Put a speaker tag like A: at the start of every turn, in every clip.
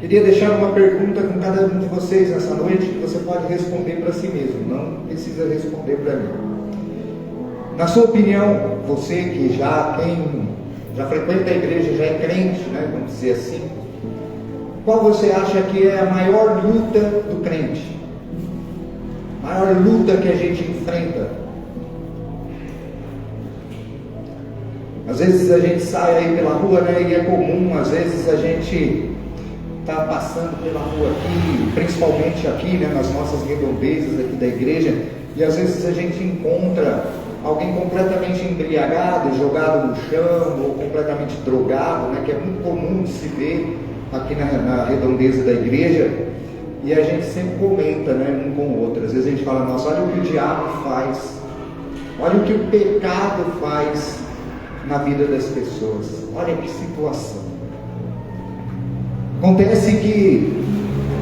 A: Queria deixar uma pergunta com cada um de vocês nessa noite, que você pode responder para si mesmo, não precisa responder para mim. Na sua opinião, você que quem já frequenta a igreja, já é crente, né, vamos dizer assim, qual você acha que é a maior luta do crente? A maior luta que a gente enfrenta? Às vezes a gente sai aí pela rua, né, e é comum, às vezes a gente está passando pela rua aqui, principalmente aqui, né, nas nossas redondezas aqui da igreja, e às vezes a gente encontra alguém completamente embriagado, jogado no chão, ou completamente drogado, né, que é muito comum de se ver aqui na redondeza da igreja, e a gente sempre comenta, né, um com o outro. Às vezes a gente fala: nossa, olha o que o diabo faz, olha o que o pecado faz na vida das pessoas, olha que situação. Acontece que,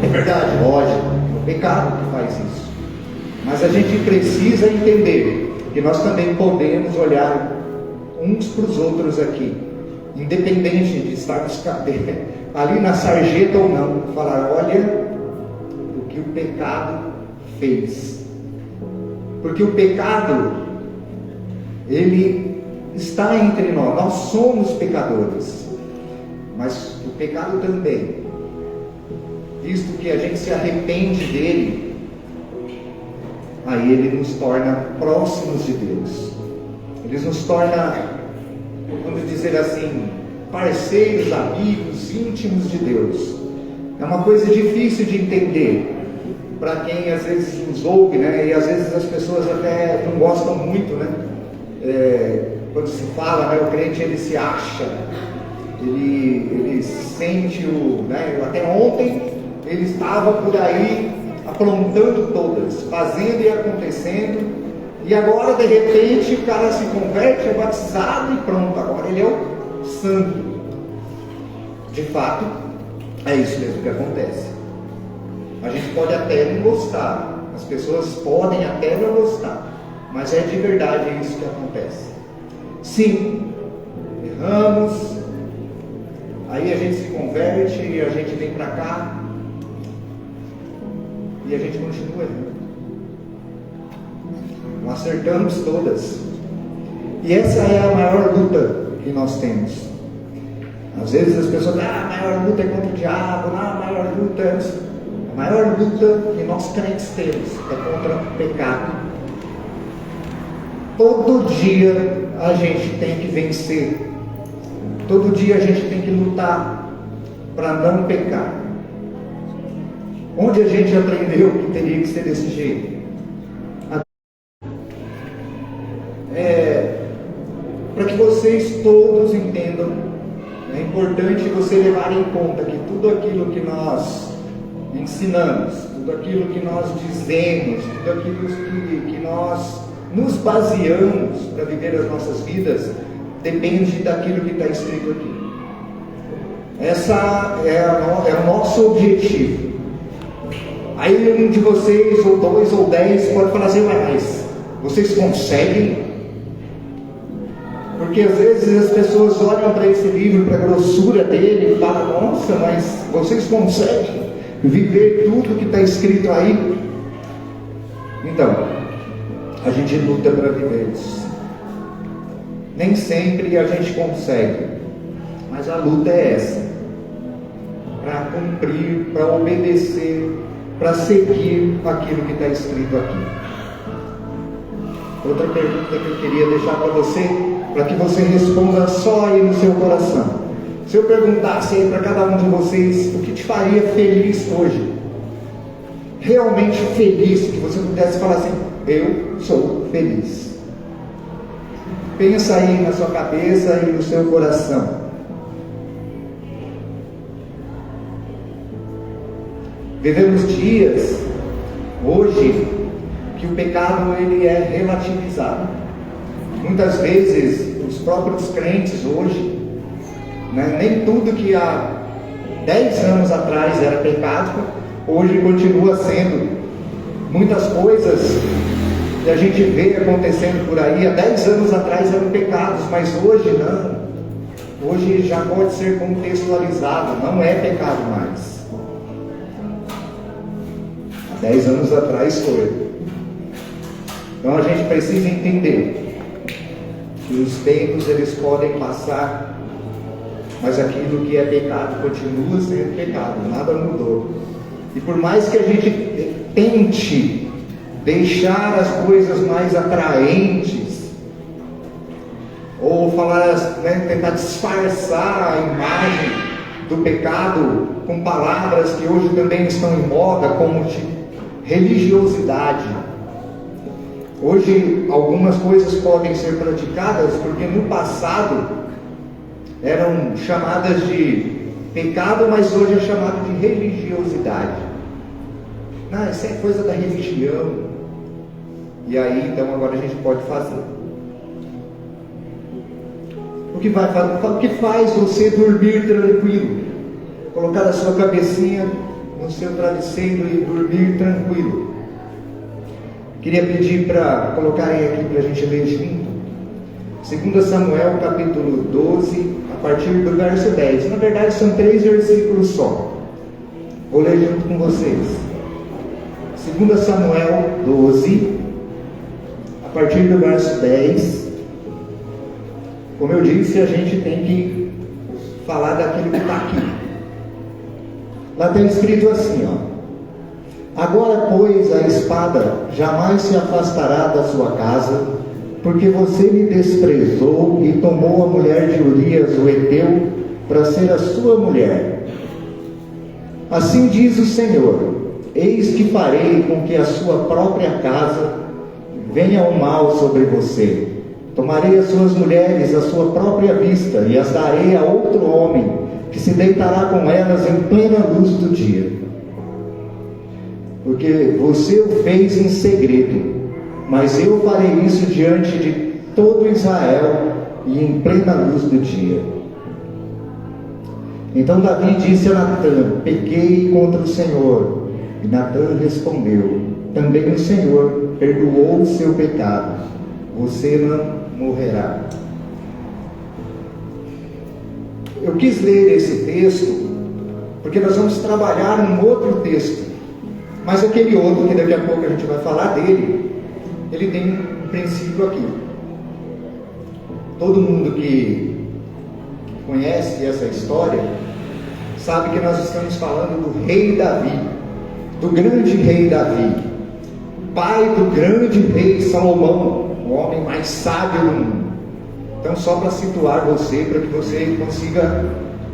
A: é verdade, lógico, é o pecado que faz isso, mas a gente precisa entender que nós também podemos olhar uns para os outros aqui, independente de estarmos ali na sarjeta ou não, falar: olha o que o pecado fez, porque o pecado, ele está entre nós somos pecadores, mas o pecado também, visto que a gente se arrepende dele, aí ele nos torna próximos de Deus, ele nos torna, vamos dizer assim, parceiros, amigos, íntimos de Deus. É uma coisa difícil de entender para quem às vezes nos ouve, né? E às vezes as pessoas até não gostam muito, né? Quando se fala, né, o crente, ele se acha, ele sente né? Até ontem ele estava por aí aprontando todas, fazendo e acontecendo, e agora de repente o cara se converte, é batizado e pronto, agora ele é o santo. De fato, é isso mesmo que acontece. A gente pode até não gostar, as pessoas podem até não gostar, mas é de verdade isso que acontece. Sim, erramos, aí a gente se converte e a gente vem para cá e a gente continua errando. Não acertamos todas. E essa é a maior luta que nós temos. Às vezes as pessoas dizem: a maior luta é contra o diabo, a maior luta é... A maior luta que nós crentes temos é contra o pecado. Todo dia a gente tem que vencer. Todo dia a gente tem que lutar para não pecar. Onde a gente aprendeu que teria que ser desse jeito? Para que vocês todos entendam, é importante você levar em conta que tudo aquilo que nós ensinamos, tudo aquilo que nós dizemos, tudo aquilo que nós nos baseamos para viver as nossas vidas, depende daquilo que está escrito aqui. Essa é o nosso objetivo. Aí um de vocês, ou 2 ou 10, pode falar assim: mas vocês conseguem? Porque às vezes as pessoas olham para esse livro, para a grossura dele, e falam: nossa, mas vocês conseguem viver tudo que está escrito aí? Então, a gente luta para viver isso. Nem sempre a gente consegue, mas a luta é essa, para cumprir, para obedecer, para seguir aquilo que está escrito aqui. Outra pergunta que eu queria deixar para você, para que você responda só aí no seu coração. Se eu perguntasse aí para cada um de vocês o que te faria feliz hoje, realmente feliz, que você pudesse falar assim: eu sou feliz. Pensa aí na sua cabeça e no seu coração. Vivemos dias hoje que o pecado ele é relativizado. Muitas vezes os próprios crentes hoje, né, nem tudo que há 10 anos atrás era pecado, hoje continua sendo. Muitas coisas que a gente vê acontecendo por aí, há 10 anos atrás eram pecados, mas hoje não. hoje já pode ser contextualizado, não é pecado mais. Há 10 anos atrás foi. Então a gente precisa entender que os tempos eles podem passar, mas aquilo que é pecado continua sendo pecado, nada mudou. E por mais que a gente tente deixar as coisas mais atraentes, ou falar, tentar disfarçar a imagem do pecado com palavras que hoje também estão em moda, como de religiosidade. Hoje algumas coisas podem ser praticadas porque no passado eram chamadas de pecado, mas hoje é chamado de religiosidade. Não, isso é coisa da religião. E aí, então, agora a gente pode fazer. O que faz você dormir tranquilo? Colocar a sua cabecinha no seu travesseiro e dormir tranquilo. Queria pedir para colocarem aqui para a gente ler junto. 2 Samuel, capítulo 12, a partir do verso 10. Na verdade, são 3 versículos só. Vou ler junto com vocês. 2 Samuel 12, a partir do verso 10. Como eu disse, a gente tem que falar daquilo que está aqui. Lá está escrito assim, ó: agora, pois, a espada jamais se afastará da sua casa, porque você me desprezou e tomou a mulher de Urias, o heteu, para ser a sua mulher. Assim diz o Senhor: eis que farei com que a sua própria casa venha o mal sobre você. Tomarei as suas mulheres à sua própria vista e as darei a outro homem, que se deitará com elas em plena luz do dia. Porque você o fez em segredo, mas eu farei isso diante de todo Israel e em plena luz do dia. Então Davi disse a Natã: pequei contra o Senhor. E Natã respondeu: também o Senhor perdoou o seu pecado, você não morrerá. Eu quis ler esse texto porque nós vamos trabalhar um outro texto, mas aquele outro, que daqui a pouco a gente vai falar dele, ele tem um princípio aqui. Todo mundo que conhece essa história sabe que nós estamos falando do rei Davi, do grande rei Davi, pai do grande rei Salomão, o homem mais sábio do mundo. Então, só para situar você, para que você consiga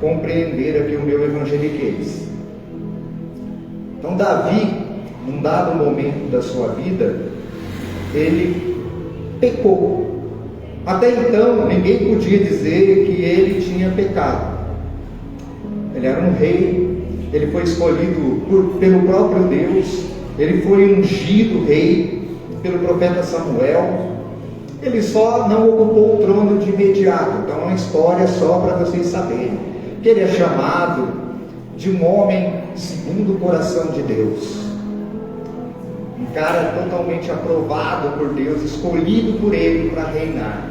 A: compreender aqui o meu evangeliquez. Então, Davi, num dado momento da sua vida, ele pecou. Até então, ninguém podia dizer que ele tinha pecado. Ele era um rei, ele foi escolhido pelo próprio Deus, ele foi ungido rei pelo profeta Samuel. Ele só não ocupou o trono de imediato. Então é uma história só para vocês saberem que ele é chamado de um homem segundo o coração de Deus, um cara totalmente aprovado por Deus, escolhido por ele para reinar.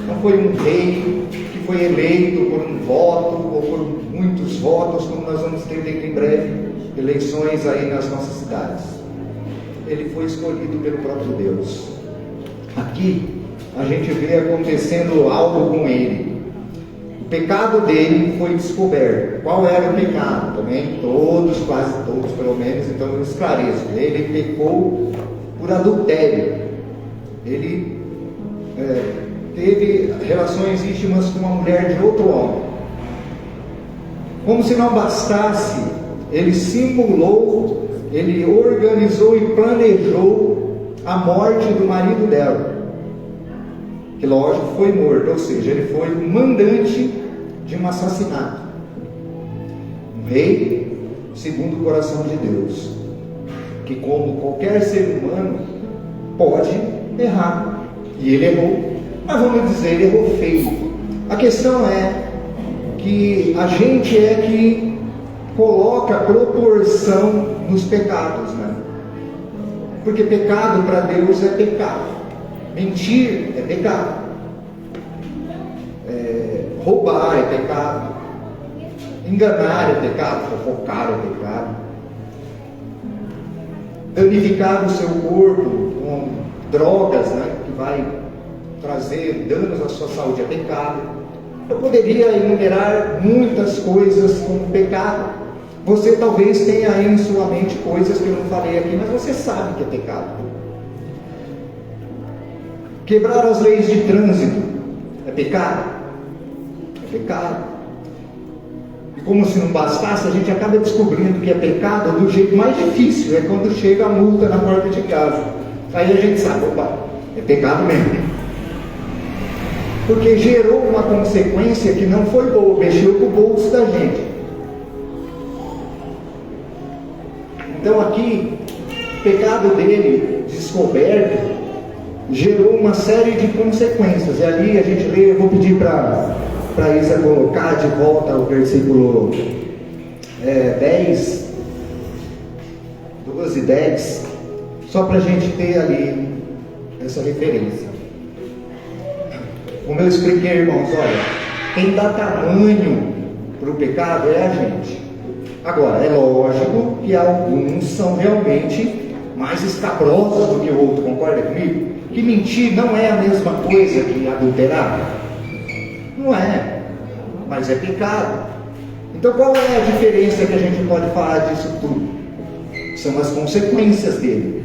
A: Não foi um rei que foi eleito por um voto ou por muitos votos, como nós vamos ter dentro em breve eleições aí nas nossas cidades. Ele foi escolhido pelo próprio Deus. Aqui a gente vê acontecendo algo com ele. O pecado dele foi descoberto. Qual era o pecado? Também todos, quase todos pelo menos, então eu esclareço. Ele pecou por adultério. Ele teve relações íntimas com uma mulher de outro homem. Como se não bastasse, ele simulou, ele organizou e planejou a morte do marido dela, que lógico foi morto, ou seja, ele foi o mandante de um assassinato. Um rei segundo o coração de Deus, que como qualquer ser humano pode errar, e ele errou, mas vamos dizer, ele errou feio. A questão é que a gente é que coloca proporção nos pecados, né? Porque pecado para Deus é pecado, mentir é pecado, Roubar é pecado. Enganar é pecado. Fofocar é pecado. Danificar o seu corpo com drogas, né, que vai trazer danos à sua saúde é pecado. Eu poderia enumerar muitas coisas como pecado. Você talvez tenha aí em sua mente coisas que eu não falei aqui, mas você sabe que é pecado. Quebrar as leis de trânsito é pecado? É pecado. E como se não bastasse, a gente acaba descobrindo que é pecado do jeito mais difícil, é quando chega a multa na porta de casa. Aí a gente sabe, opa, é pecado mesmo. Porque gerou uma consequência que não foi boa, mexeu com o bolso da gente. Então aqui, o pecado dele, descoberto, gerou uma série de consequências. E ali a gente lê, eu vou pedir para Isa colocar de volta o versículo 10, 12 e 10, só para a gente ter ali essa referência. Como eu expliquei, irmãos, olha, quem dá tamanho para o pecado é a gente. Agora, é lógico que alguns são realmente mais escabrosos do que o outro, concorda comigo? Que mentir não é a mesma coisa que adulterar. Não é, mas é pecado. Então qual é a diferença que a gente pode falar disso tudo? São as consequências dele.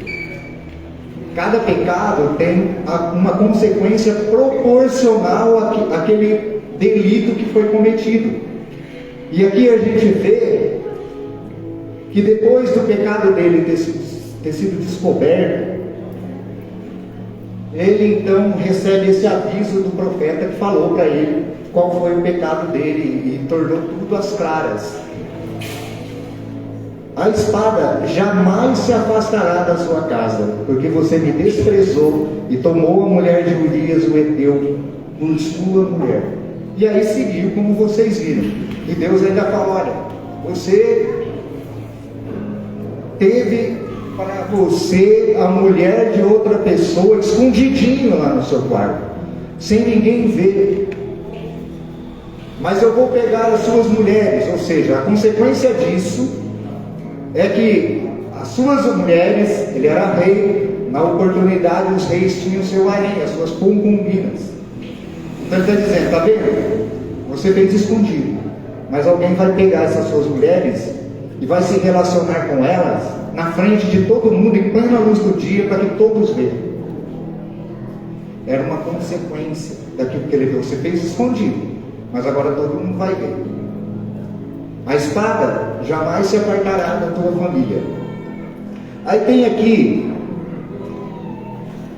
A: Cada pecado tem uma consequência proporcional àquele delito que foi cometido. E aqui a gente vê que depois do pecado dele ter sido descoberto, ele então recebe esse aviso do profeta que falou para ele qual foi o pecado dele e tornou tudo às claras. A espada jamais se afastará da sua casa, porque você me desprezou e tomou a mulher de Urias, o heteu, por sua mulher. E aí seguiu como vocês viram. E Deus ainda fala, olha, você teve para você a mulher de outra pessoa escondidinho lá no seu quarto, sem ninguém ver. Mas eu vou pegar as suas mulheres, ou seja, a consequência disso é que as suas mulheres, ele era rei, na oportunidade os reis tinham seu harém, as suas concubinas. Então ele está dizendo, está vendo? Você fez escondido, mas alguém vai pegar essas suas mulheres e vai se relacionar com elas na frente de todo mundo, em plena luz do dia, para que todos vejam. Era uma consequência daquilo que ele viu. Você fez escondido, mas agora todo mundo vai ver. A espada jamais se apartará da tua família. Aí tem aqui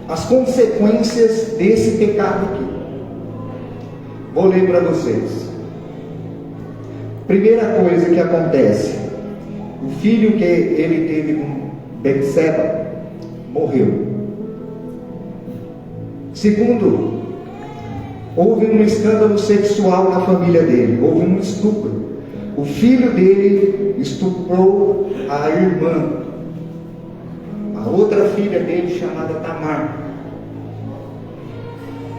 A: as consequências desse pecado aqui. Vou ler para vocês. Primeira coisa que acontece: o filho que ele teve com Betseba morreu. Segundo, houve um escândalo sexual na família dele, houve um estupro. O filho dele estuprou a irmã, a outra filha dele, chamada Tamar.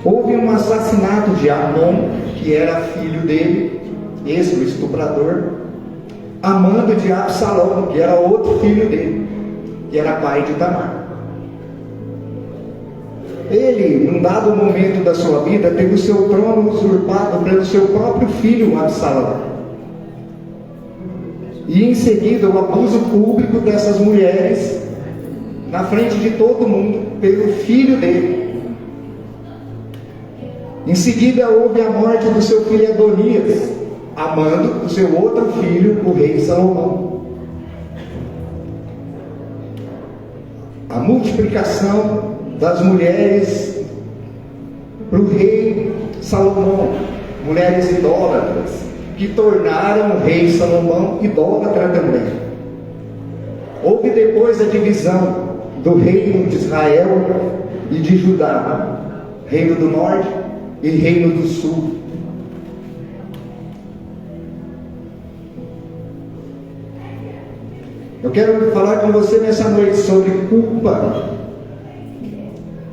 A: Houve um assassinato de Amnon, que era filho dele, esse o estuprador, amando de Absalão, que era outro filho dele, que era pai de Tamar. Ele, num dado momento da sua vida, teve o seu trono usurpado pelo seu próprio filho Absalão. E em seguida o abuso público dessas mulheres, na frente de todo mundo, pelo filho dele. Em seguida houve a morte do seu filho Adonias, amando o seu outro filho, o rei Salomão. A multiplicação das mulheres para o rei Salomão, mulheres idólatras, que tornaram o rei Salomão idólatra também. Houve depois a divisão do reino de Israel e de Judá, reino do norte e reino do sul. Eu quero falar com você nessa noite sobre culpa,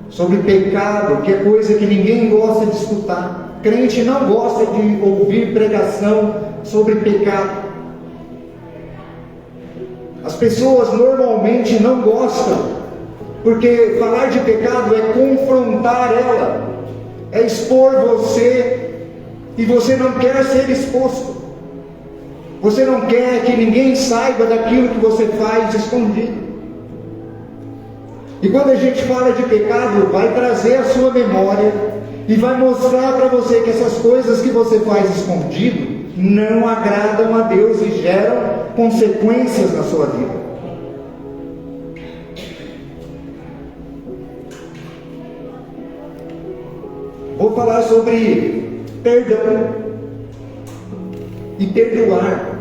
A: sobre pecado, que é coisa que ninguém gosta de escutar. crente não gosta de ouvir pregação sobre pecado. As pessoas normalmente não gostam, porque falar de pecado é confrontar ela, é expor você, e você não quer ser exposto. Você não quer que ninguém saiba daquilo que você faz escondido. E quando a gente fala de pecado, vai trazer a sua memória e vai mostrar para você que essas coisas que você faz escondido não agradam a Deus e geram consequências na sua vida. Vou falar sobre perdão e perdoar,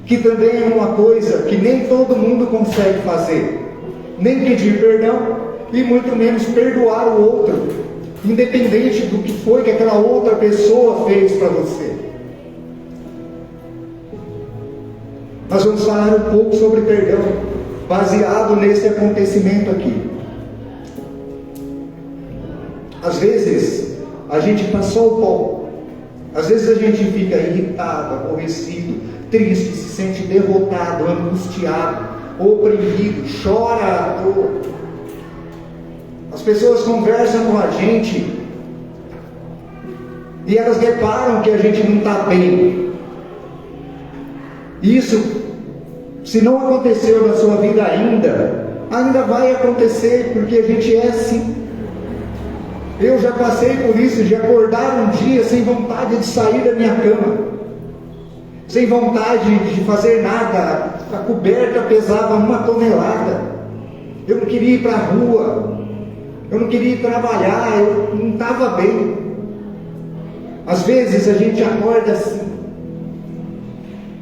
A: que também é uma coisa que nem todo mundo consegue fazer, nem pedir perdão e muito menos perdoar o outro, independente do que foi que aquela outra pessoa fez para você. Nós vamos falar um pouco sobre perdão, baseado nesse acontecimento aqui. Às vezes, a gente está só o pó. Às vezes a gente fica irritado, aborrecido, triste, se sente derrotado, angustiado, oprimido, chora à toa. As pessoas conversam com a gente e elas reparam que a gente não está bem. Isso, se não aconteceu na sua vida ainda vai acontecer, porque a gente é assim. Eu já passei por isso, de acordar um dia sem vontade de sair da minha cama, sem vontade de fazer nada. A coberta pesava 1 tonelada, eu não queria ir para a rua, eu não queria ir trabalhar, eu não estava bem. Às vezes a gente acorda assim,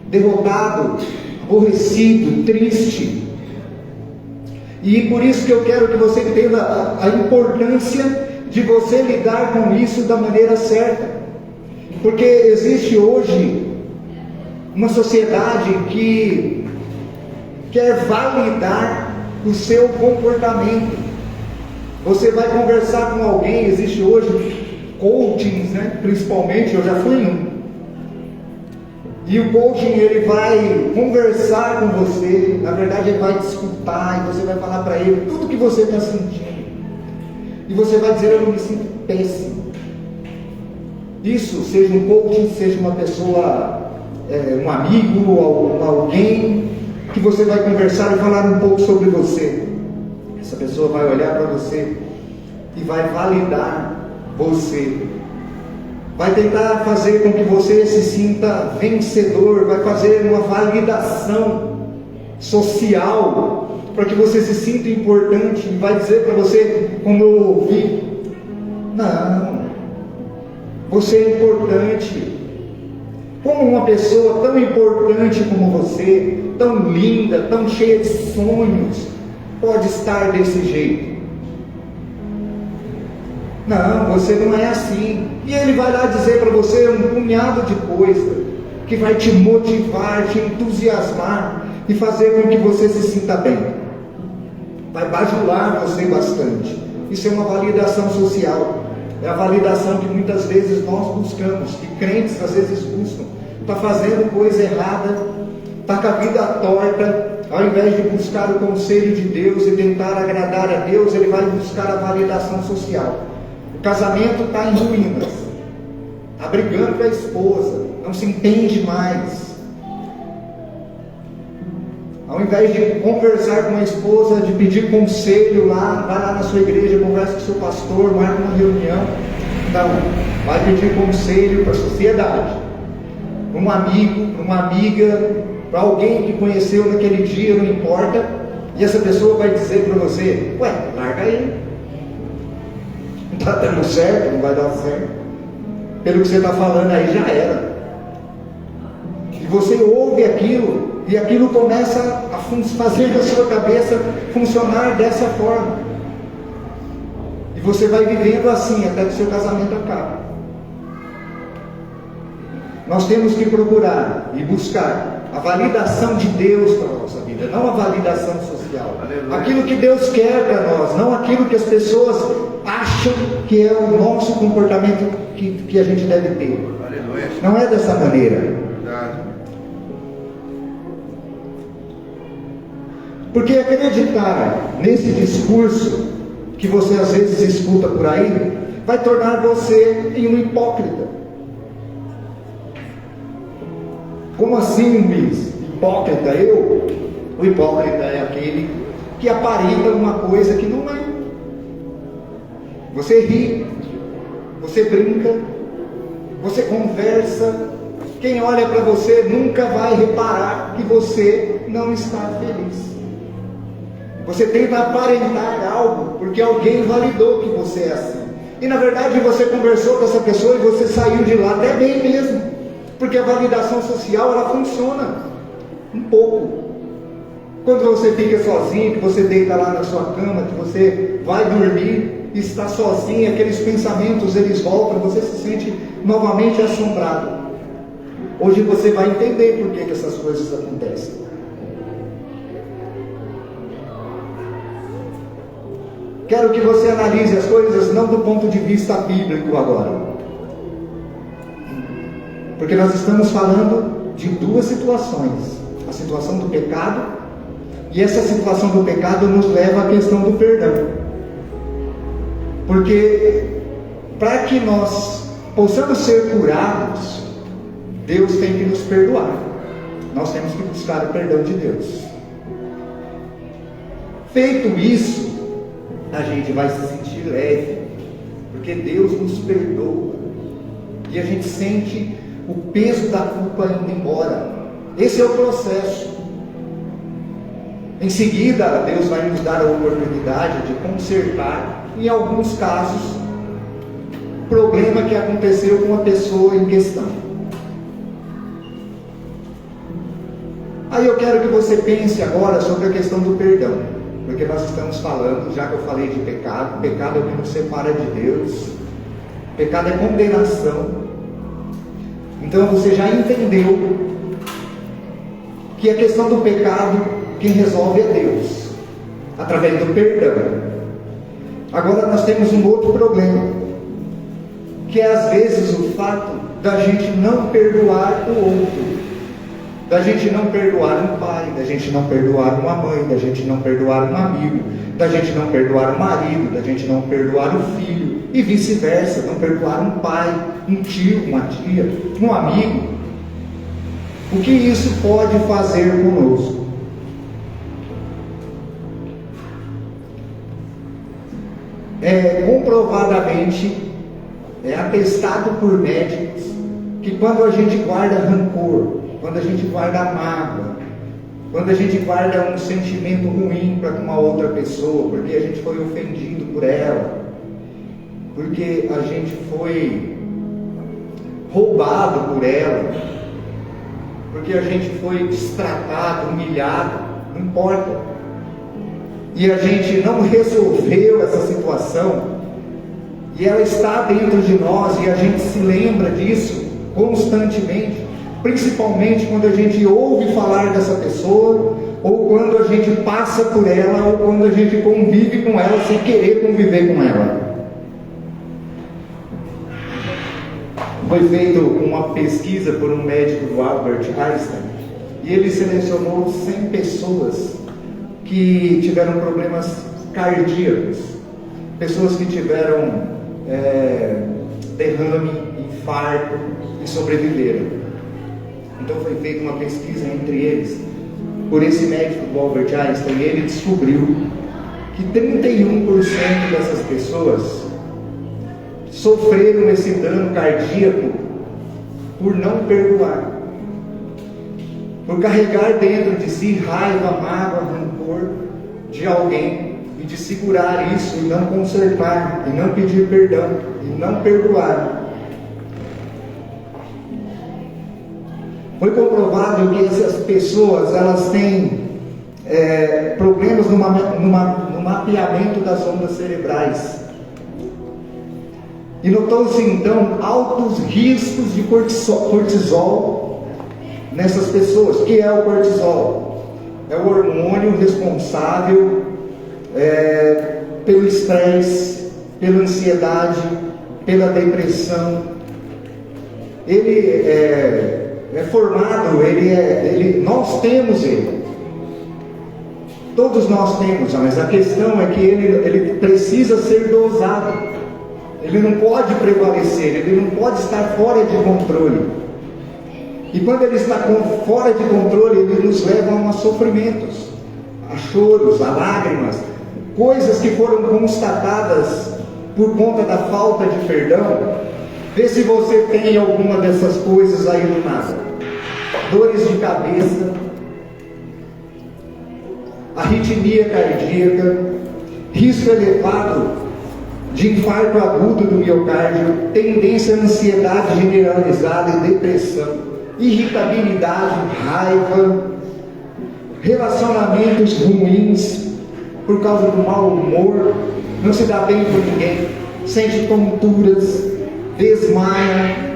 A: derrotado, aborrecido, triste. E por isso que eu quero que você entenda a importância de você lidar com isso da maneira certa. Porque existe hoje uma sociedade que quer validar o seu comportamento. Você vai conversar com alguém, existe hoje coachings, né? Principalmente, eu já fui num. E o coaching, ele vai conversar com você, na verdade ele vai te escutar, e você vai falar para ele tudo que você está sentindo. E você vai dizer: eu não me sinto péssimo. Isso, seja um coaching, seja uma pessoa, um amigo, ou alguém que você vai conversar e falar um pouco sobre você. Essa pessoa vai olhar para você e vai validar você. Vai tentar fazer com que você se sinta vencedor, vai fazer uma validação social para que você se sinta importante, e vai dizer para você, como eu ouvi: não, você é importante. Como uma pessoa tão importante como você, tão linda, tão cheia de sonhos, pode estar desse jeito? Não, você não é assim. E ele vai lá dizer para você um punhado de coisa que vai te motivar, te entusiasmar e fazer com que você se sinta bem. Vai bajular você bastante. Isso é uma validação social. É a validação que muitas vezes nós buscamos, que crentes às vezes buscam. Está fazendo coisa errada, está com a vida torta. Ao invés de buscar o conselho de Deus e tentar agradar a Deus, ele vai buscar a validação social. O casamento está em ruínas, está brigando com a esposa, não se entende mais. Ao invés de conversar com a esposa, de pedir conselho lá, vai lá na sua igreja, conversa com o seu pastor, marca uma reunião. Não, vai pedir conselho para a sociedade, para um amigo, para uma amiga, para alguém que conheceu naquele dia, não importa. E essa pessoa vai dizer para você: ué, larga aí. Não está dando certo, não vai dar certo. Pelo que você está falando aí, já era. E você ouve aquilo, e aquilo começa a fazer da sua cabeça funcionar dessa forma. E você vai vivendo assim até que o seu casamento acabe. Nós temos que procurar e buscar a validação de Deus para a nossa vida, não a validação social. Aleluia. Aquilo que Deus quer para nós, não aquilo que as pessoas acham acham que é o nosso comportamento que a gente deve ter.
B: Aleluia.
A: Não é dessa maneira.
B: Verdade.
A: Porque acreditar nesse discurso que você às vezes escuta por aí, vai tornar você em um hipócrita. Como assim, Luiz? Hipócrita? O hipócrita é aquele que aparenta uma coisa que não é. Você ri, você brinca, você conversa. Quem olha para você nunca vai reparar que você não está feliz. Você tenta aparentar algo porque alguém validou que você é assim. E na verdade você conversou com essa pessoa e você saiu de lá até bem mesmo. Porque a validação social, ela funciona um pouco. Quando você fica sozinho, que você deita lá na sua cama, que você vai dormir e está sozinho, aqueles pensamentos eles voltam, você se sente novamente assombrado. Hoje você vai entender por que essas coisas acontecem. Quero que você analise as coisas não do ponto de vista bíblico agora. Porque nós estamos falando de duas situações. A situação do pecado, e essa situação do pecado nos leva à questão do perdão. Porque para que nós possamos ser curados, Deus tem que nos perdoar. Nós temos que buscar o perdão de Deus. Feito isso, a gente vai se sentir leve, porque Deus nos perdoa, e a gente sente o peso da culpa indo embora. Esse é o processo. Em seguida, Deus vai nos dar a oportunidade de consertar, em alguns casos, o problema que aconteceu com a pessoa em questão. Aí eu quero que você pense agora sobre a questão do perdão. Porque nós estamos falando, já que eu falei de pecado, pecado é o que nos separa de Deus, pecado é condenação. Então você já entendeu que a questão do pecado, quem resolve é Deus, através do perdão. Agora nós temos um outro problema, que é às vezes o fato da gente não perdoar o outro. Da gente não perdoar um pai, da gente não perdoar uma mãe, da gente não perdoar um amigo, da gente não perdoar um marido, da gente não perdoar um filho, e vice-versa, não perdoar um pai, um tio, uma tia, um amigo. O que isso pode fazer conosco? Comprovadamente, é atestado por médicos, que quando a gente guarda rancor, quando a gente guarda mágoa, quando a gente guarda um sentimento ruim para com uma outra pessoa, porque a gente foi ofendido por ela, porque a gente foi roubado por ela, porque a gente foi destratado, humilhado, não importa, e a gente não resolveu essa situação, e ela está dentro de nós, e a gente se lembra disso constantemente, principalmente quando a gente ouve falar dessa pessoa, ou quando a gente passa por ela, ou quando a gente convive com ela sem querer conviver com ela. Foi feita uma pesquisa por um médico do Albert Einstein, e ele selecionou 100 pessoas que tiveram problemas cardíacos, pessoas que tiveram derrame, infarto e sobreviveram. Então foi feita uma pesquisa entre eles, por esse médico do Albert Einstein, e ele descobriu que 31% dessas pessoas sofreram esse dano cardíaco por não perdoar, por carregar dentro de si raiva, mágoa, rancor de alguém, e de segurar isso e não consertar, e não pedir perdão, e não perdoar. Foi comprovado que essas pessoas, elas têm problemas no mapeamento das ondas cerebrais. E notou-se então altos riscos de cortisol nessas pessoas. O que é o cortisol? É o hormônio responsável pelo estresse, pela ansiedade, pela depressão. Ele é formado, nós temos ele. Todos nós temos, mas a questão é que ele precisa ser dosado. Ele não pode prevalecer, ele não pode estar fora de controle. E quando ele está fora de controle, ele nos leva a sofrimentos, a choros, a lágrimas, coisas que foram constatadas por conta da falta de perdão. Vê se você tem alguma dessas coisas aí do nada. Dores de cabeça, arritmia cardíaca, risco elevado de infarto agudo do miocárdio, tendência à ansiedade generalizada e depressão, irritabilidade, raiva, relacionamentos ruins por causa do mau humor, não se dá bem com ninguém, sente tonturas, desmaia,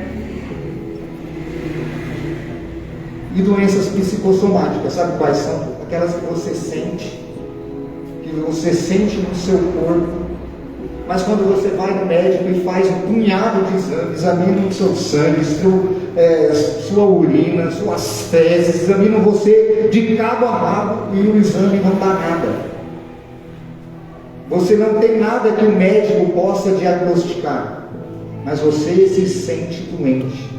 A: e doenças psicossomáticas. Sabe quais são? Aquelas que você sente no seu corpo, mas quando você vai no médico e faz um punhado de exames, examina o seu sangue, sua urina, suas fezes, examinam você de cabo a rabo, e o exame não dá nada. Você não tem nada que o médico possa diagnosticar, mas você se sente doente.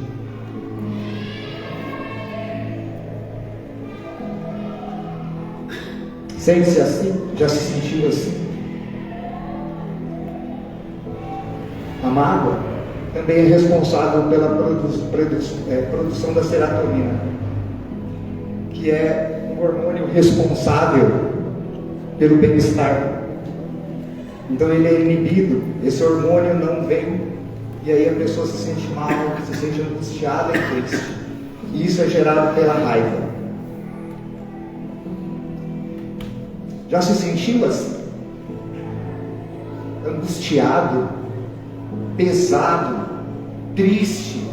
A: Sente-se assim? Já se sentiu assim? A mágoa também é responsável pela produção da serotonina, que é um hormônio responsável pelo bem-estar. Então ele é inibido, esse hormônio não vem, e aí a pessoa se sente mal, se sente angustiada e triste. E isso é gerado pela raiva. Já se sentiu assim? Angustiado, pesado, triste?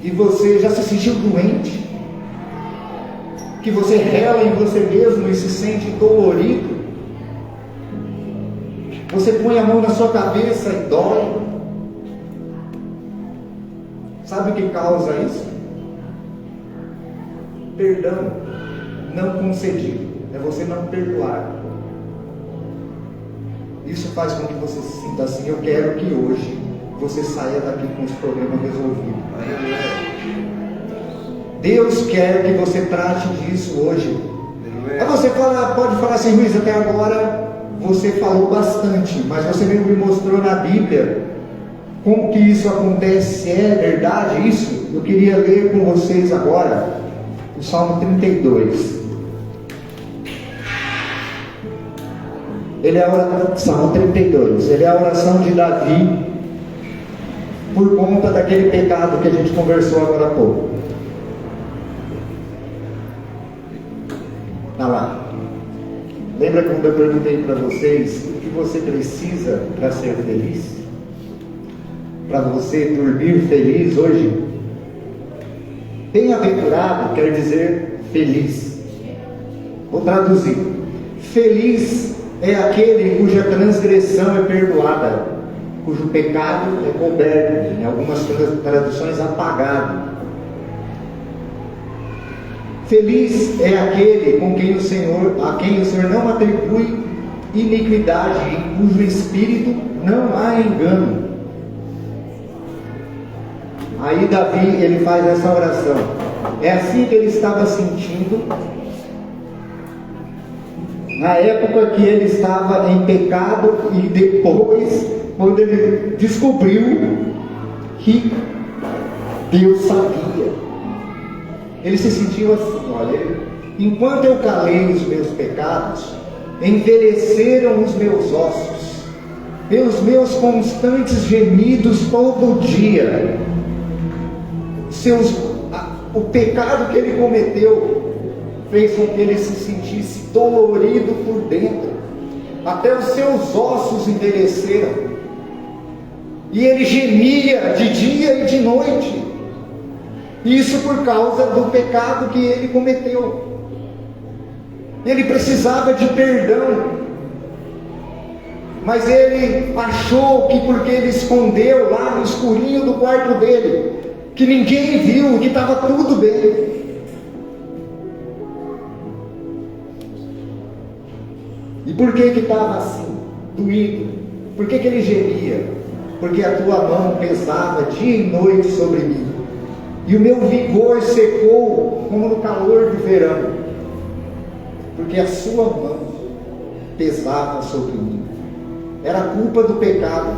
A: E você já se sentiu doente? Que você rela em você mesmo e se sente dolorido? Você põe a mão na sua cabeça e dói? Sabe o que causa isso? Perdão não concedido, é você não perdoar. Isso faz com que você se sinta assim. Eu quero que hoje você saia daqui com os problemas resolvidos. Deus quer que você trate disso hoje. Aí você pode falar assim: Luiz, até agora você falou bastante, mas você me mostrou na Bíblia como que isso acontece. É verdade isso? Eu queria ler com vocês agora o Salmo 32. Salmo 32, ele é a oração de Davi por conta daquele pecado que a gente conversou agora há pouco. Tá lá. Lembra quando eu perguntei para vocês o que você precisa para ser feliz? Para você dormir feliz hoje? Bem-aventurado quer dizer feliz. Vou traduzir. Feliz é aquele cuja transgressão é perdoada, cujo pecado é coberto, em algumas traduções apagado. Feliz é aquele a quem o Senhor não atribui iniquidade, em cujo espírito não há engano. Aí Davi, ele faz essa oração. É assim que ele estava sentindo na época que ele estava em pecado, e depois, quando ele descobriu que Deus sabia. Ele se sentiu assim: olha, enquanto eu calei os meus pecados, envelheceram os meus ossos, pelos meus constantes gemidos todo dia. O pecado que ele cometeu fez com que ele se sentisse dolorido por dentro, até os seus ossos envelheceram, e ele gemia de dia e de noite. Isso por causa do pecado que ele cometeu. Ele precisava de perdão. mas ele achou que porque ele escondeu lá no escurinho do quarto dele, que ninguém viu, que estava tudo bem. E por que estava assim, doído? Por que ele gemia? Porque a tua mão pesava dia e noite sobre mim, e o meu vigor secou como no calor do verão, porque a sua mão pesava sobre mim. Era a culpa do pecado,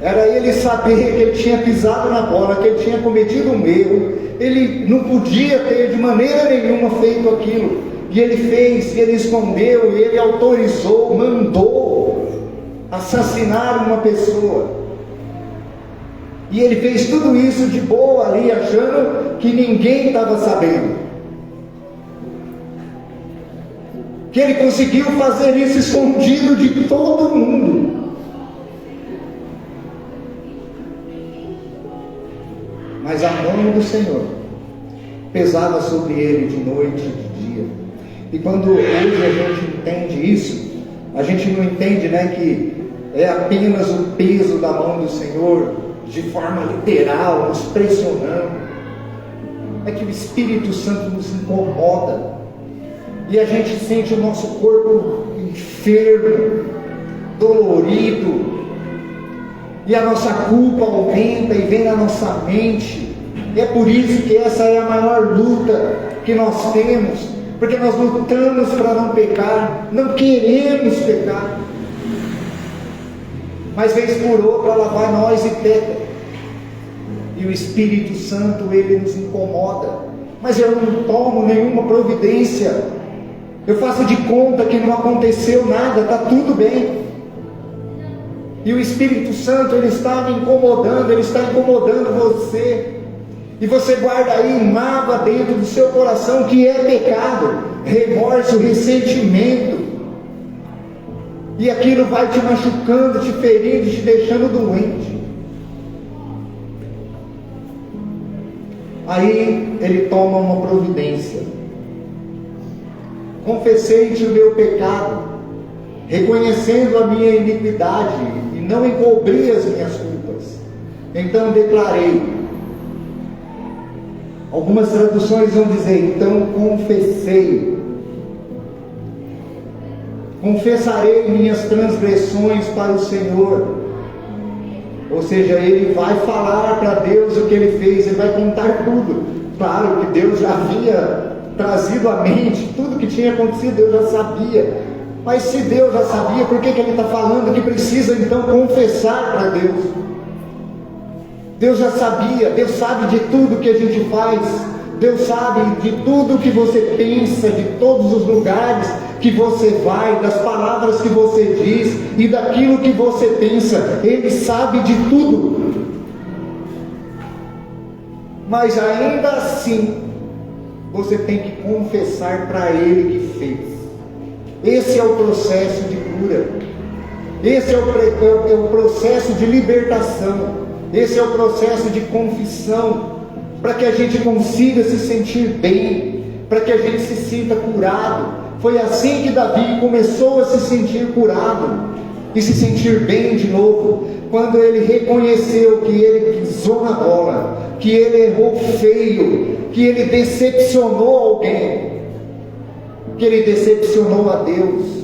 A: era ele saber que ele tinha pisado na bola, que ele tinha cometido um erro, ele não podia ter de maneira nenhuma feito aquilo, e ele fez, e ele escondeu, e ele autorizou, mandou assassinar uma pessoa, e ele fez tudo isso de boa ali, achando que ninguém estava sabendo, que ele conseguiu fazer isso escondido de todo mundo. Mas a mão do Senhor pesava sobre ele de noite e de dia. E quando hoje a gente entende isso, a gente não entende, que é apenas o peso da mão do Senhor, de forma literal, nos pressionando. É que o Espírito Santo nos incomoda, e a gente sente o nosso corpo enfermo, dolorido, e a nossa culpa aumenta e vem na nossa mente. E é por isso que essa é a maior luta que nós temos, porque nós lutamos para não pecar, não queremos pecar, mas vez por outra ela vai nós e peca, e o Espírito Santo ele nos incomoda, mas eu não tomo nenhuma providência, eu faço de conta que não aconteceu nada, está tudo bem. E o Espírito Santo ele está me incomodando, ele está incomodando você, e você guarda aí mágoa dentro do seu coração, que é pecado, remorso, ressentimento, e aquilo vai te machucando, te ferindo, te deixando doente. Aí ele toma uma providência: confessei-te o meu pecado, reconhecendo a minha iniquidade, e não encobri as minhas culpas. Então declarei. Algumas traduções vão dizer, então confessarei minhas transgressões para o Senhor. Ou seja, ele vai falar para Deus o que ele fez, ele vai contar tudo. Claro que Deus já havia trazido à mente tudo que tinha acontecido, Deus já sabia. Mas se Deus já sabia, por que ele está falando que precisa então confessar para Deus? Deus já sabia, Deus sabe de tudo que a gente faz, Deus sabe de tudo que você pensa, de todos os lugares que você vai, das palavras que você diz e daquilo que você pensa, Ele sabe de tudo. Mas ainda assim, você tem que confessar para Ele que fez. Esse é o processo de cura, esse é o processo de libertação, esse é o processo de confissão, para que a gente consiga se sentir bem, para que a gente se sinta curado. Foi assim que Davi começou a se sentir curado e se sentir bem de novo, quando ele reconheceu que ele pisou na bola, que ele errou feio, que ele decepcionou alguém, que ele decepcionou a Deus.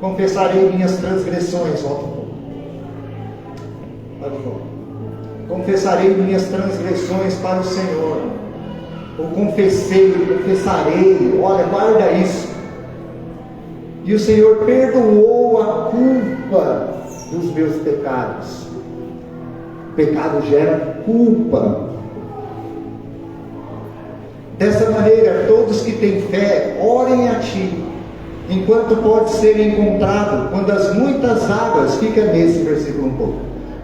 A: Confessarei minhas transgressões, confessarei minhas transgressões para o Senhor. Eu confessarei, olha, guarda isso. E o Senhor perdoou a culpa dos meus pecados. O pecado gera culpa. Dessa maneira, todos que têm fé, orem a Ti, enquanto pode ser encontrado, quando as muitas águas, fica nesse versículo um pouco,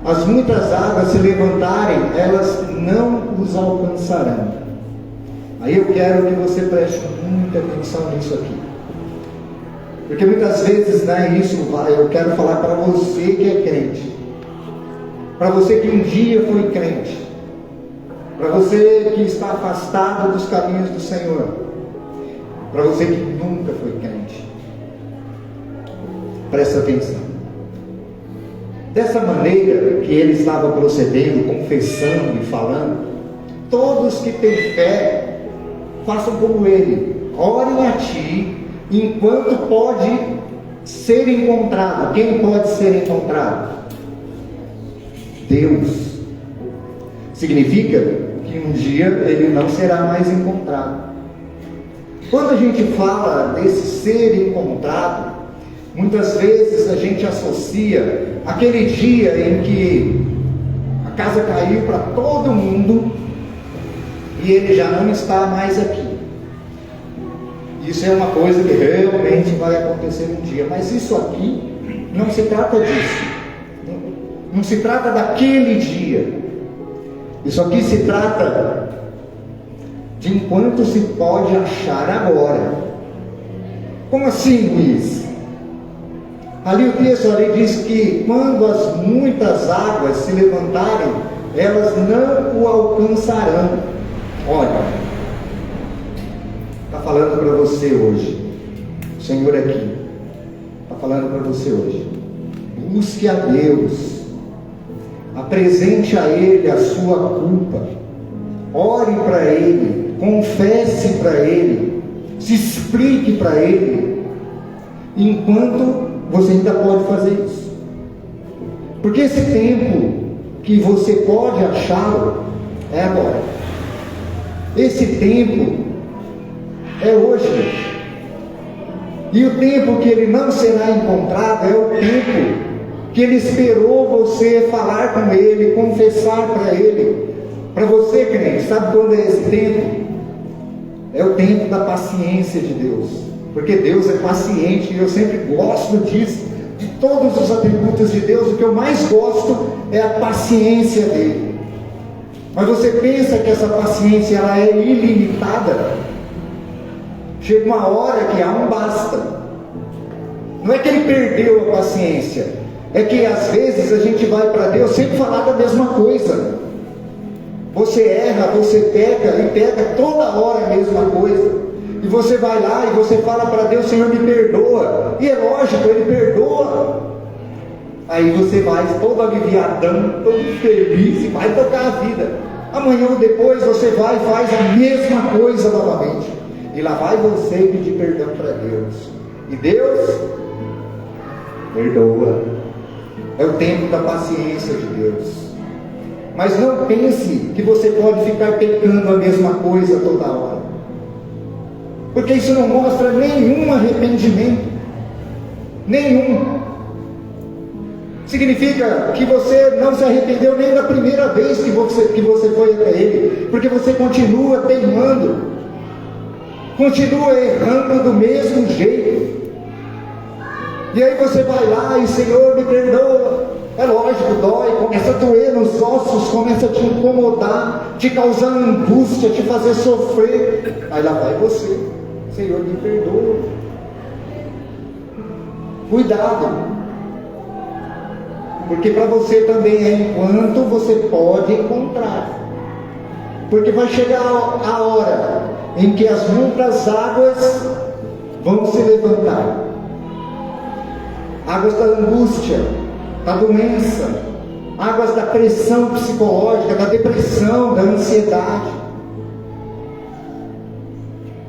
A: as muitas águas se levantarem, elas não os alcançarão. Aí eu quero que você preste muita atenção nisso aqui, porque muitas vezes, eu quero falar para você que é crente, para você que um dia foi crente, para você que está afastado dos caminhos do Senhor. para você que nunca foi crente. Presta atenção. Dessa maneira que ele estava procedendo, confessando e falando, todos que têm fé, façam como ele, orem a ti, enquanto pode ser encontrado. Quem pode ser encontrado? Deus. Significa que um dia ele não será mais encontrado. Quando a gente fala desse ser encontrado, muitas vezes a gente associa aquele dia em que a casa caiu para todo mundo e ele já não está mais aqui. Isso é uma coisa que realmente vai acontecer um dia, mas isso aqui não se trata disso, não se trata daquele dia. Isso aqui se trata de enquanto se pode achar agora. Como assim, Luiz? Ali o texto ali diz que quando as muitas águas se levantarem, elas não o alcançarão. Olha, está falando para você hoje, o Senhor aqui está falando para você hoje. Busque a Deus, apresente a Ele a sua culpa, ore para Ele, confesse para Ele, se explique para Ele, enquanto você ainda pode fazer isso. Porque esse tempo que você pode achá-lo é agora. Esse tempo é hoje. E o tempo que ele não será encontrado é o tempo que ele esperou você falar com ele, confessar para ele. Para você, crente, sabe quando é esse tempo? É o tempo da paciência de Deus. Porque Deus é paciente e eu sempre gosto disso. De todos os atributos de Deus, o que eu mais gosto é a paciência dele. Mas você pensa que essa paciência ela é ilimitada? Chega uma hora que a um basta. Não é que ele perdeu a paciência, é que às vezes a gente vai para Deus sempre falar da mesma coisa. Você erra, você peca e peca toda hora a mesma coisa. E você vai lá e você fala para Deus: Senhor, me perdoa. E é lógico, Ele perdoa. Aí você vai todo aliviadão, todo feliz e vai tocar a vida. Amanhã ou depois você vai e faz a mesma coisa novamente. E lá vai você pedir perdão para Deus. E Deus perdoa. É o tempo da paciência de Deus. Mas não pense que você pode ficar pecando a mesma coisa toda hora. Porque isso não mostra nenhum arrependimento. Nenhum. Significa que você não se arrependeu nem da primeira vez que você foi até Ele. Porque você continua teimando. Continua errando do mesmo jeito. E aí você vai lá e: Senhor, me perdoa. É lógico, dói, começa a doer nos ossos, começa a te incomodar, te causar angústia, te fazer sofrer. Aí lá vai você: Senhor, me perdoa. Cuidado. Porque para você também é enquanto você pode encontrar. Porque vai chegar a hora em que as muitas águas vão se levantar. Águas da angústia, da doença, águas da pressão psicológica, da depressão, da ansiedade.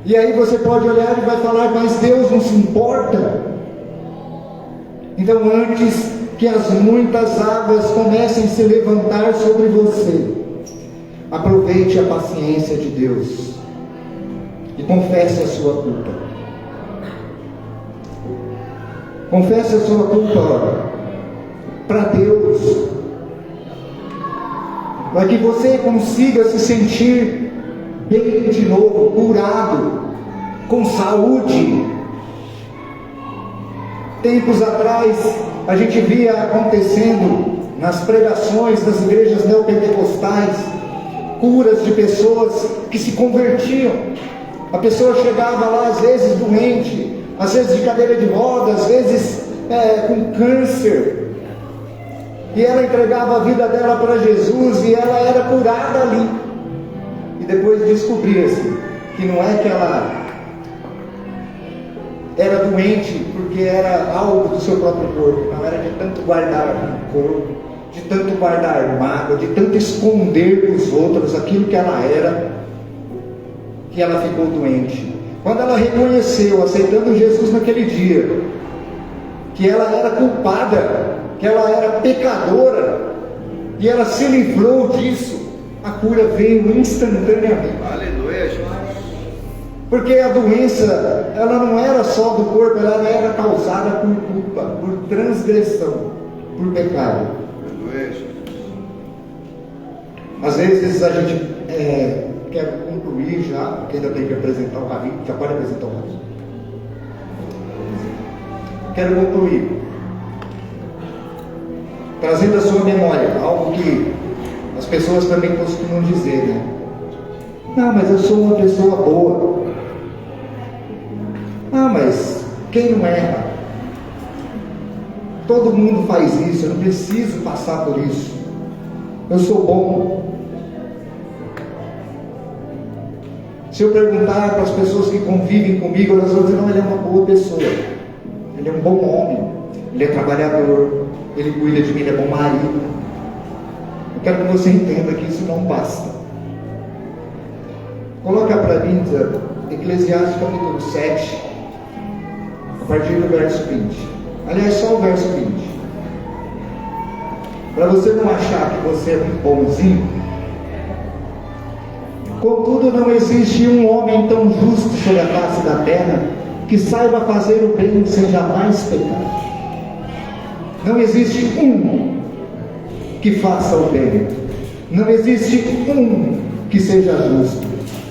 A: E aí você pode olhar e vai falar: mas Deus não se importa. Então, antes que as muitas águas comecem a se levantar sobre você, aproveite a paciência de Deus e confesse a sua culpa. Confesse a sua culpa para Deus, para que você consiga se sentir bem de novo, curado, com saúde. Tempos atrás a gente via acontecendo nas pregações das igrejas neopentecostais curas de pessoas que se convertiam. A pessoa chegava lá às vezes doente, às vezes de cadeira de rodas, às vezes com câncer, e ela entregava a vida dela para Jesus e ela era curada ali. E depois descobria-se que não é que ela era doente porque era algo do seu próprio corpo, não era de tanto guardar rancor, de tanto guardar mágoa, de tanto esconder dos outros aquilo que ela era, que ela ficou doente. Quando ela reconheceu, aceitando Jesus naquele dia, que ela era culpada, que ela era pecadora, e ela se livrou disso, a cura veio instantaneamente.
B: Aleluia, Jesus.
A: Porque a doença, ela não era só do corpo, ela era causada por culpa, por transgressão, por pecado.
B: Aleluia, Jesus.
A: Às vezes a gente quer concluir já, porque ainda tem que apresentar o Ravi. Já pode apresentar o Ravi. Quero concluir trazendo à sua memória algo que as pessoas também costumam dizer, né? Não, mas eu sou uma pessoa boa. Ah, mas quem não erra? Todo mundo faz isso, eu não preciso passar por isso. Eu sou bom. Se eu perguntar para as pessoas que convivem comigo, elas vão dizer, não, ele é uma boa pessoa. Ele é um bom homem. Ele é trabalhador. Ele cuida de mim, ele é bom marido. Eu quero que você entenda que isso não basta. Coloca para mim, Eclesiastes capítulo 7, a partir do verso 20. Aliás, só o verso 20. Para você não achar que você é muito bonzinho. Contudo, não existe um homem tão justo sobre a face da terra que saiba fazer o bem sem jamais pecar. Não existe um que faça o bem. Não existe um que seja justo.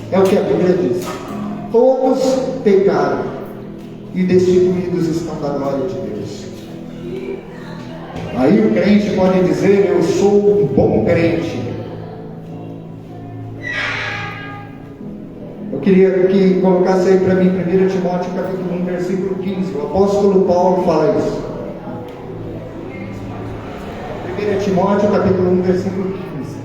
A: É o que a Bíblia diz. Todos pecaram e destituídos estão da glória de Deus. Aí o crente pode dizer, eu sou um bom crente. Eu queria que colocasse aí para mim 1 Timóteo capítulo 1, versículo 15. O apóstolo Paulo fala isso. 1 Timóteo capítulo 1, versículo 15.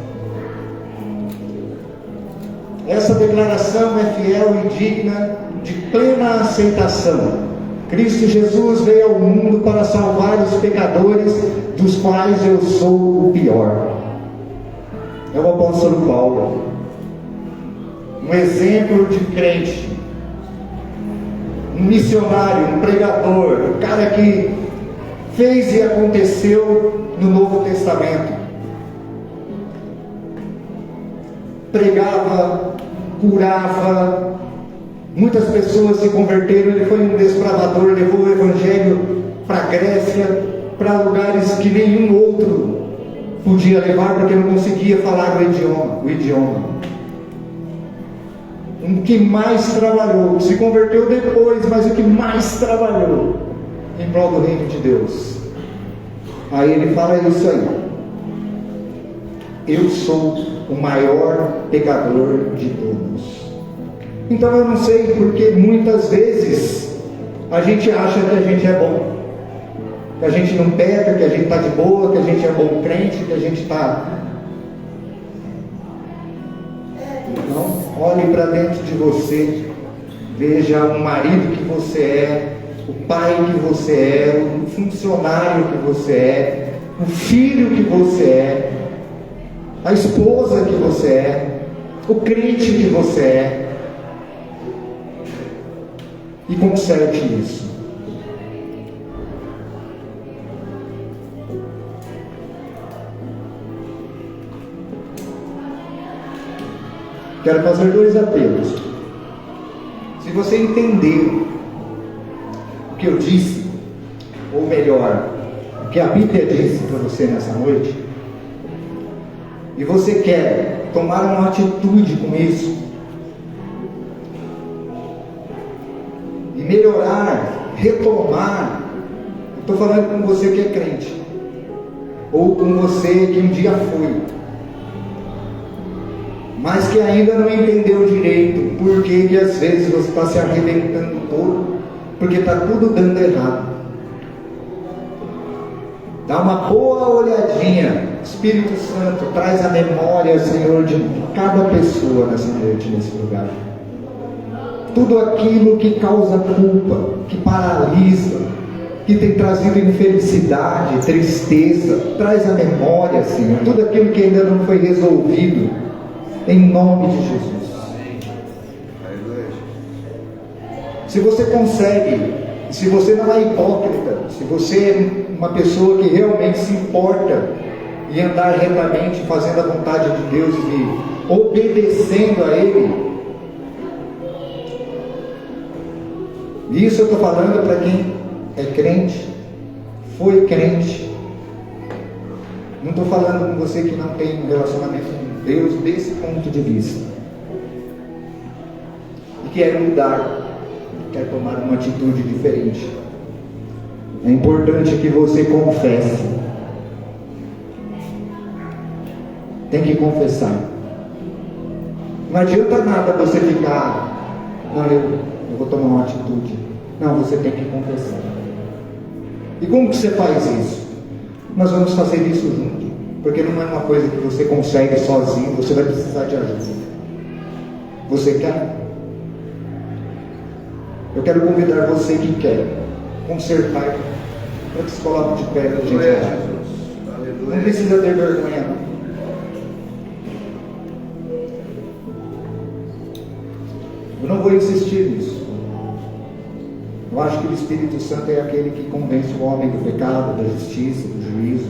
A: Essa declaração é fiel e digna de plena aceitação. Cristo Jesus veio ao mundo para salvar os pecadores, dos quais eu sou o pior. É o apóstolo Paulo, um exemplo de crente, um missionário, um pregador, um cara que fez e aconteceu no Novo Testamento. Pregava, curava, muitas pessoas se converteram. Ele foi um desbravador, levou o Evangelho para a Grécia, para lugares que nenhum outro podia levar, porque não conseguia falar o idioma. O que mais trabalhou, se converteu depois, mas o que mais trabalhou em prol do reino de Deus. Aí ele fala isso aí. Eu sou o maior pecador de todos. Então eu não sei porque muitas vezes a gente acha que a gente é bom, que a gente não peca, que a gente está de boa, que a gente é bom crente, que a gente está... Então, olhe para dentro de você, veja o marido que você é, o pai que você é, o funcionário que você é, o filho que você é, a esposa que você é, o crente que você é, e conserte isso. Quero fazer 2 apelos. Se você entender o que eu disse, ou melhor, o que a Bíblia disse para você nessa noite, e você quer tomar uma atitude com isso, e melhorar, retomar, estou falando com você que é crente, ou com você que um dia foi, mas que ainda não entendeu direito porque que às vezes você está se arrebentando todo, porque está tudo dando errado. Dá uma boa olhadinha. Espírito Santo, traz a memória, Senhor, de cada pessoa nessa noite, nesse lugar. tudo aquilo que causa culpa, que paralisa, que tem trazido infelicidade, tristeza, traz à memória, Senhor, tudo aquilo que ainda não foi resolvido, em nome de Jesus. Se você consegue, se você não é hipócrita, se você é uma pessoa que realmente se importa em andar retamente, fazendo a vontade de Deus e obedecendo a Ele, e isso eu estou falando para quem é crente, foi crente, não estou falando com você que não tem um relacionamento com Deus desse ponto de vista, e quer mudar, quer tomar uma atitude diferente. É importante que você confesse. Tem que confessar. Não adianta nada você ficar, não, eu vou tomar uma atitude. Não, você tem que confessar. E como que você faz isso? Nós vamos fazer isso junto, porque não é uma coisa que você consegue sozinho, você vai precisar de ajuda. Você quer? Eu quero convidar você que quer consertar, para que se coloque de pé para a gente orar. Não precisa ter vergonha, não. Eu não vou insistir nisso. Eu acho que o Espírito Santo é aquele que convence o homem do pecado, da justiça, do juízo.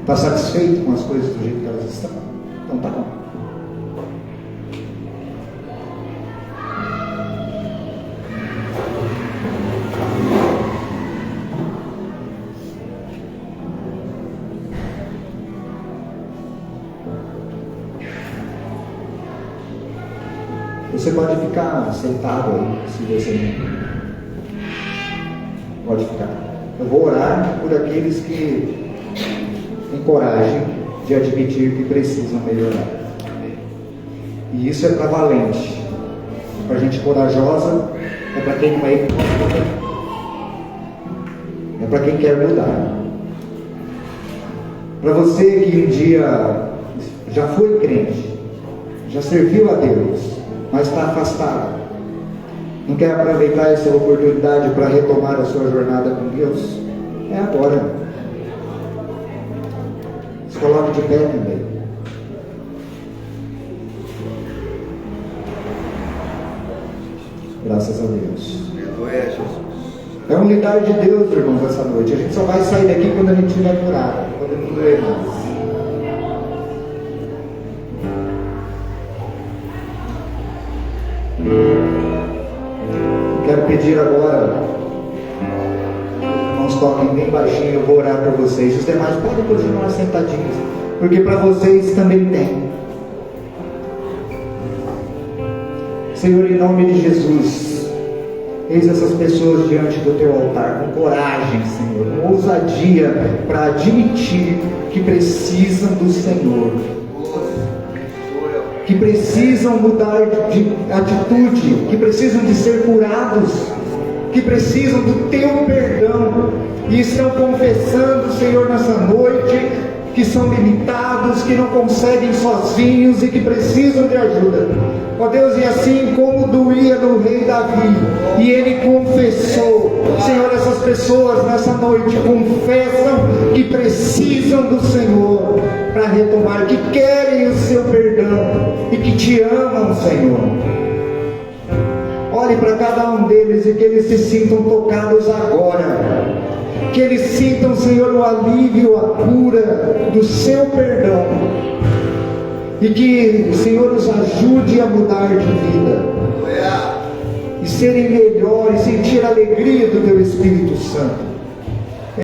A: Está satisfeito com as coisas do jeito que elas estão? Então tá bom. Você pode ficar sentado aí, se você não. Pode ficar. Eu vou orar por aqueles que têm coragem de admitir que precisam melhorar. E isso é para valente. É para gente corajosa, é para quem não é hipócrita, é para quem quer mudar. Para você que um dia já foi crente, já serviu a Deus, mas está afastado, não quer aproveitar essa oportunidade para retomar a sua jornada com Deus, é agora. Se coloque de pé também. Graças a Deus. É um lidar de Deus, irmãos, essa noite. A gente só vai sair daqui quando a gente estiver curado, quando não doer mais. Quero pedir agora, irmãos, toquem bem baixinho, eu vou orar para vocês. Os demais podem continuar sentadinhos, porque para vocês também tem. Senhor, em nome de Jesus, eis essas pessoas diante do teu altar, com coragem, Senhor, com ousadia, para admitir que precisam do Senhor, que precisam mudar de atitude, que precisam de ser curados, que precisam do teu perdão, e estão confessando, Senhor, nessa noite, que são limitados, que não conseguem sozinhos e que precisam de ajuda. Ó Deus, e assim como doía no rei Davi, e ele confessou, Senhor, essas pessoas nessa noite confessam que precisam do Senhor para retomar, que querem o seu perdão e que te amam, Senhor. Olhe para cada um deles e que eles se sintam tocados agora, que eles sintam, Senhor, o alívio, a cura do seu perdão, e que o Senhor os ajude a mudar de vida e serem melhores, sentir a alegria do teu Espírito Santo.